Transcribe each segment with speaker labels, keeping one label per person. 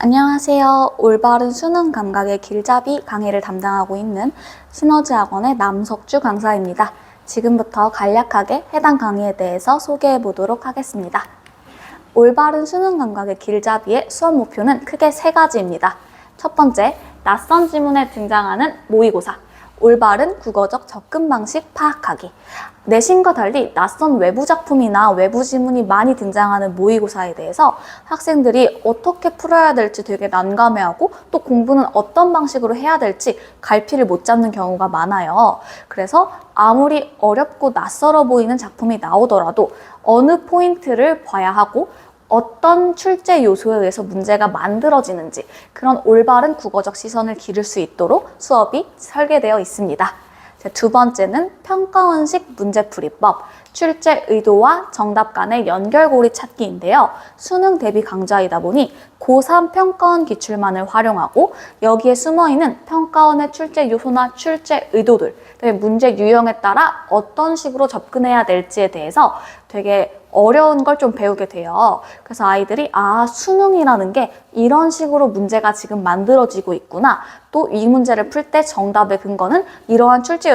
Speaker 1: 안녕하세요. 올바른 수능 감각의 길잡이 강의를 담당하고 있는 시너지학원의 남석주 강사입니다. 지금부터 간략하게 해당 강의에 대해서 소개해 보도록 하겠습니다. 올바른 수능 감각의 길잡이의 수업 목표는 크게 세 가지입니다. 첫 번째, 낯선 지문에 등장하는 모의고사. 올바른 국어적 접근 방식 파악하기. 내신과 달리 낯선 외부 작품이나 외부 지문이 많이 등장하는 모의고사에 대해서 학생들이 어떻게 풀어야 될지 되게 난감해하고 또 공부는 어떤 방식으로 해야 될지 갈피를 못 잡는 경우가 많아요. 그래서 아무리 어렵고 낯설어 보이는 작품이 나오더라도 어느 포인트를 봐야 하고 어떤 출제 요소에 의해서 문제가 만들어지는지 그런 올바른 국어적 시선을 기를 수 있도록 수업이 설계되어 있습니다. 두 번째는 평가원식 문제풀이법, 출제 의도와 정답 간의 연결고리 찾기인데요. 수능 대비 강좌이다 보니 고3 평가원 기출만을 활용하고 여기에 숨어있는 평가원의 출제 요소나 출제 의도들, 문제 유형에 따라 어떤 식으로 접근해야 될지에 대해서 되게 어려운 걸 좀 배우게 돼요. 그래서 아이들이 수능이라는 게 이런 식으로 문제가 지금 만들어지고 있구나. 또 이 문제를 풀 때 정답의 근거는 이러한 출제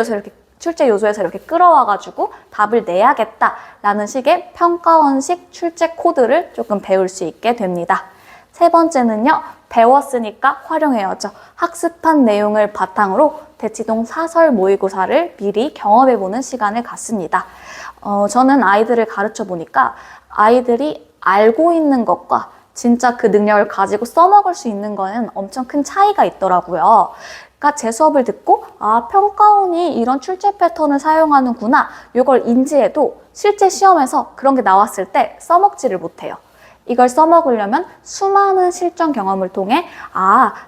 Speaker 1: 요소에서 이렇게 끌어와가지고 답을 내야겠다라는 식의 평가원식 출제 코드를 조금 배울 수 있게 됩니다. 세 번째는요, 배웠으니까 활용해야죠. 학습한 내용을 바탕으로 대치동 사설 모의고사를 미리 경험해보는 시간을 갖습니다. 저는 아이들을 가르쳐 보니까 아이들이 알고 있는 것과 진짜 그 능력을 가지고 써먹을 수 있는 거는 엄청 큰 차이가 있더라고요. 그러니까 제 수업을 듣고 평가원이 이런 출제 패턴을 사용하는구나 이걸 인지해도 실제 시험에서 그런 게 나왔을 때 써먹지를 못해요. 이걸 써먹으려면 수많은 실전 경험을 통해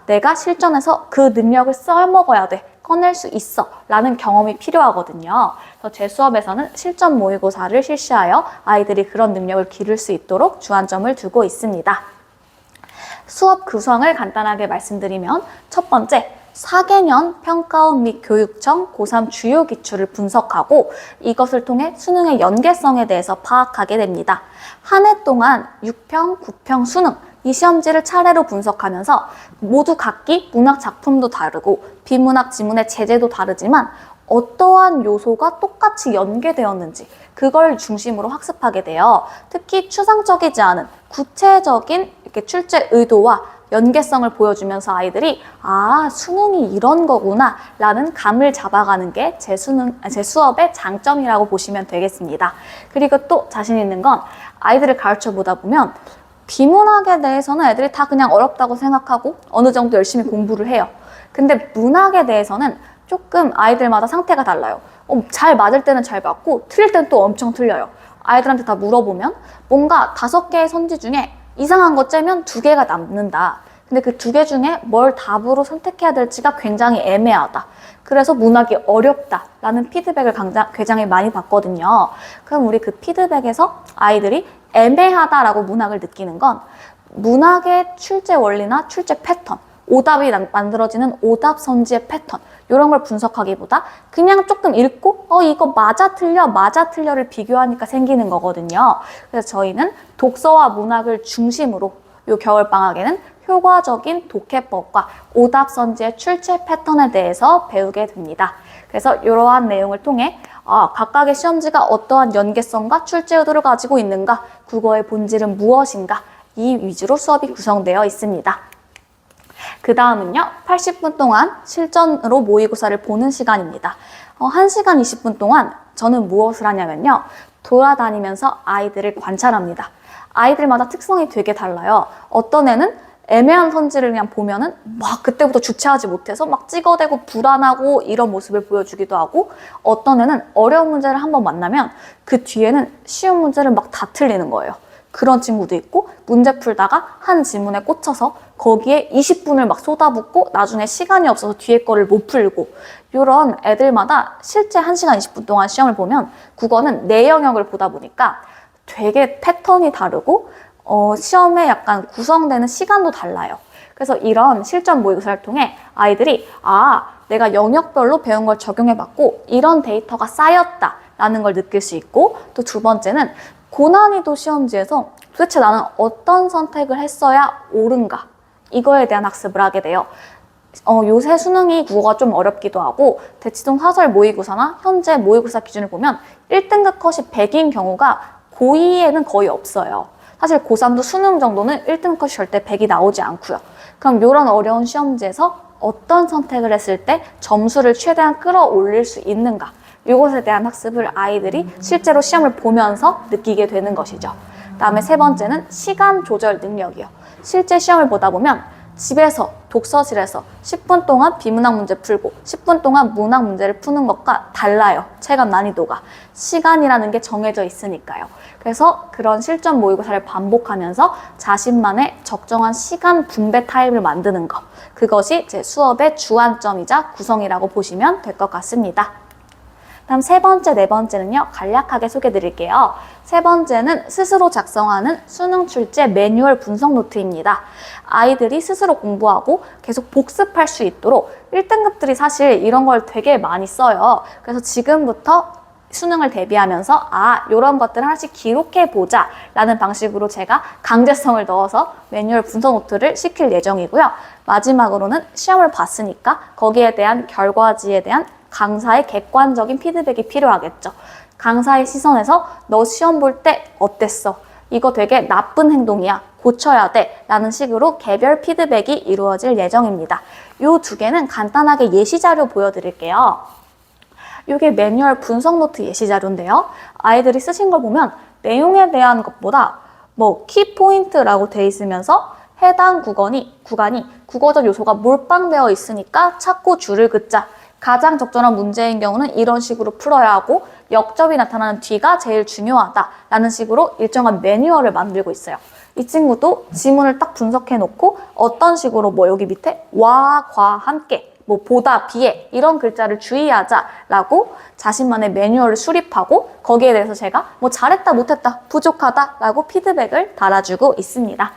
Speaker 1: 내가 실전에서 그 능력을 써먹어야 돼. 꺼낼 수 있어 라는 경험이 필요하거든요. 그래서 제 수업에서는 실전 모의고사를 실시하여 아이들이 그런 능력을 기를 수 있도록 주안점을 두고 있습니다. 수업 구성을 간단하게 말씀드리면 첫 번째, 4개년 평가원 및 교육청 고3 주요 기출을 분석하고 이것을 통해 수능의 연계성에 대해서 파악하게 됩니다. 한 해 동안 6평, 9평 수능 이 시험지를 차례로 분석하면서 모두 각기 문학 작품도 다르고 비문학 지문의 제재도 다르지만 어떠한 요소가 똑같이 연계되었는지 그걸 중심으로 학습하게 돼요. 특히 추상적이지 않은 구체적인 이렇게 출제 의도와 연계성을 보여주면서 아이들이 수능이 이런 거구나 라는 감을 잡아가는 게 제 수업의 장점이라고 보시면 되겠습니다. 그리고 또 자신 있는 건 아이들을 가르쳐 보다 보면 비문학에 대해서는 애들이 다 그냥 어렵다고 생각하고 어느 정도 열심히 공부를 해요. 근데 문학에 대해서는 조금 아이들마다 상태가 달라요. 잘 맞을 때는 잘 맞고 틀릴 때는 또 엄청 틀려요. 아이들한테 다 물어보면 뭔가 5개의 선지 중에 이상한 거 째면 2개가 남는다. 근데 그 2개 중에 뭘 답으로 선택해야 될지가 굉장히 애매하다. 그래서 문학이 어렵다라는 피드백을 굉장히 많이 받거든요. 그럼 우리 그 피드백에서 아이들이 애매하다라고 문학을 느끼는 건 문학의 출제 원리나 출제 패턴, 오답이 만들어지는 오답 선지의 패턴 이런 걸 분석하기보다 그냥 조금 읽고 이거 맞아 틀려를 비교하니까 생기는 거거든요. 그래서 저희는 독서와 문학을 중심으로 이 겨울방학에는 효과적인 독해법과 오답 선지의 출제 패턴에 대해서 배우게 됩니다. 그래서 이러한 내용을 통해 각각의 시험지가 어떠한 연계성과 출제 의도를 가지고 있는가, 국어의 본질은 무엇인가 이 위주로 수업이 구성되어 있습니다. 그 다음은요, 80분 동안 실전으로 모의고사를 보는 시간입니다. 1시간 20분 동안 저는 무엇을 하냐면요, 돌아다니면서 아이들을 관찰합니다. 아이들마다 특성이 되게 달라요. 어떤 애는 애매한 선지를 그냥 보면은 그때부터 주체하지 못해서 찍어대고 불안하고 이런 모습을 보여주기도 하고 어떤 애는 어려운 문제를 한번 만나면 그 뒤에는 쉬운 문제를 다 틀리는 거예요. 그런 친구도 있고 문제 풀다가 한 지문에 꽂혀서 거기에 20분을 쏟아붓고 나중에 시간이 없어서 뒤에 거를 못 풀고 이런 애들마다 실제 1시간 20분 동안 시험을 보면 국어는 내 영역을 보다 보니까 되게 패턴이 다르고 시험에 약간 구성되는 시간도 달라요. 그래서 이런 실전 모의고사를 통해 아이들이 내가 영역별로 배운 걸 적용해봤고 이런 데이터가 쌓였다라는 걸 느낄 수 있고 또 두 번째는 고난이도 시험지에서 도대체 나는 어떤 선택을 했어야 옳은가 이거에 대한 학습을 하게 돼요. 요새 수능이 국어가 좀 어렵기도 하고 대치동 사설 모의고사나 현재 모의고사 기준을 보면 1등급 컷이 100인 경우가 고2에는 거의 없어요. 사실 고3도 수능 정도는 1등급 컷이 절대 100이 나오지 않고요. 그럼 이런 어려운 시험지에서 어떤 선택을 했을 때 점수를 최대한 끌어올릴 수 있는가, 이것에 대한 학습을 아이들이 실제로 시험을 보면서 느끼게 되는 것이죠. 그다음에 세 번째는 시간 조절 능력이요. 실제 시험을 보다 보면 집에서 독서실에서 10분 동안 비문학 문제 풀고 10분 동안 문학 문제를 푸는 것과 달라요. 체감 난이도가. 시간이라는 게 정해져 있으니까요. 그래서 그런 실전 모의고사를 반복하면서 자신만의 적정한 시간 분배 타입을 만드는 것. 그것이 제 수업의 주안점이자 구성이라고 보시면 될 것 같습니다. 다음 세 번째, 네 번째는요, 간략하게 소개해 드릴게요. 세 번째는 스스로 작성하는 수능 출제 매뉴얼 분석 노트입니다. 아이들이 스스로 공부하고 계속 복습할 수 있도록 1등급들이 사실 이런 걸 되게 많이 써요. 그래서 지금부터 수능을 대비하면서 이런 것들을 하나씩 기록해보자 라는 방식으로 제가 강제성을 넣어서 매뉴얼 분석 노트를 시킬 예정이고요. 마지막으로는 시험을 봤으니까 거기에 대한 결과지에 대한 강사의 객관적인 피드백이 필요하겠죠. 강사의 시선에서 너 시험 볼 때 어땠어? 이거 되게 나쁜 행동이야. 고쳐야 돼. 라는 식으로 개별 피드백이 이루어질 예정입니다. 이 두 개는 간단하게 예시자료 보여드릴게요. 이게 매뉴얼 분석 노트 예시자료인데요. 아이들이 쓰신 걸 보면 내용에 대한 것보다 키포인트라고 돼 있으면서 해당 구간이 국어적 요소가 몰빵되어 있으니까 찾고 줄을 긋자. 가장 적절한 문제인 경우는 이런 식으로 풀어야 하고 역접이 나타나는 뒤가 제일 중요하다라는 식으로 일정한 매뉴얼을 만들고 있어요. 이 친구도 지문을 딱 분석해 놓고 어떤 식으로 여기 밑에 와, 과, 함께, 보다, 비해 이런 글자를 주의하자라고 자신만의 매뉴얼을 수립하고 거기에 대해서 제가 잘했다, 못했다, 부족하다라고 피드백을 달아주고 있습니다.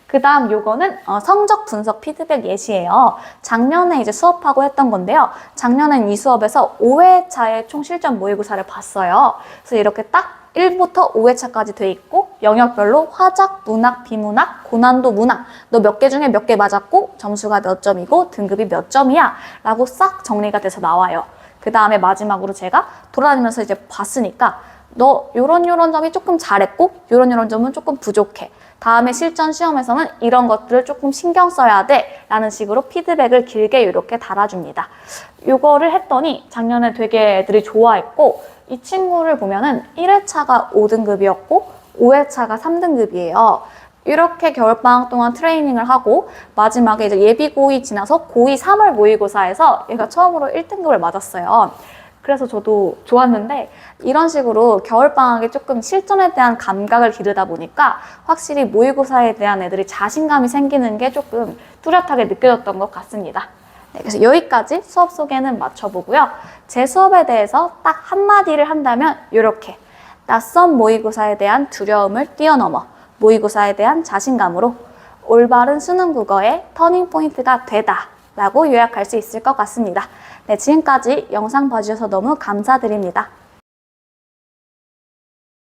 Speaker 1: 그 다음 요거는 성적 분석 피드백 예시예요. 작년에 이제 수업하고 했던 건데요. 작년엔 이 수업에서 5회차의 총 실전 모의고사를 봤어요. 그래서 이렇게 딱 1부터 5회차까지 돼 있고 영역별로 화작, 문학, 비문학, 고난도 문학 너 몇 개 중에 몇 개 맞았고 점수가 몇 점이고 등급이 몇 점이야 라고 싹 정리가 돼서 나와요. 그 다음에 마지막으로 제가 돌아다니면서 이제 봤으니까 너 요런 점이 조금 잘했고 요런 점은 조금 부족해. 다음에 실전 시험에서는 이런 것들을 조금 신경 써야 돼 라는 식으로 피드백을 길게 이렇게 달아줍니다. 요거를 했더니 작년에 되게 애들이 좋아했고 이 친구를 보면은 1회차가 5등급이었고 5회차가 3등급이에요. 이렇게 겨울방학 동안 트레이닝을 하고 마지막에 이제 예비 고2 지나서 고2 3월 모의고사에서 얘가 처음으로 1등급을 맞았어요. 그래서 저도 좋았는데 이런 식으로 겨울방학에 조금 실전에 대한 감각을 기르다 보니까 확실히 모의고사에 대한 애들이 자신감이 생기는 게 조금 뚜렷하게 느껴졌던 것 같습니다. 네, 그래서 여기까지 수업 소개는 마쳐보고요. 제 수업에 대해서 딱 한마디를 한다면 이렇게 낯선 모의고사에 대한 두려움을 뛰어넘어 모의고사에 대한 자신감으로 올바른 수능 국어의 터닝포인트가 되다 라고 요약할 수 있을 것 같습니다. 네, 지금까지 영상 봐주셔서 너무 감사드립니다.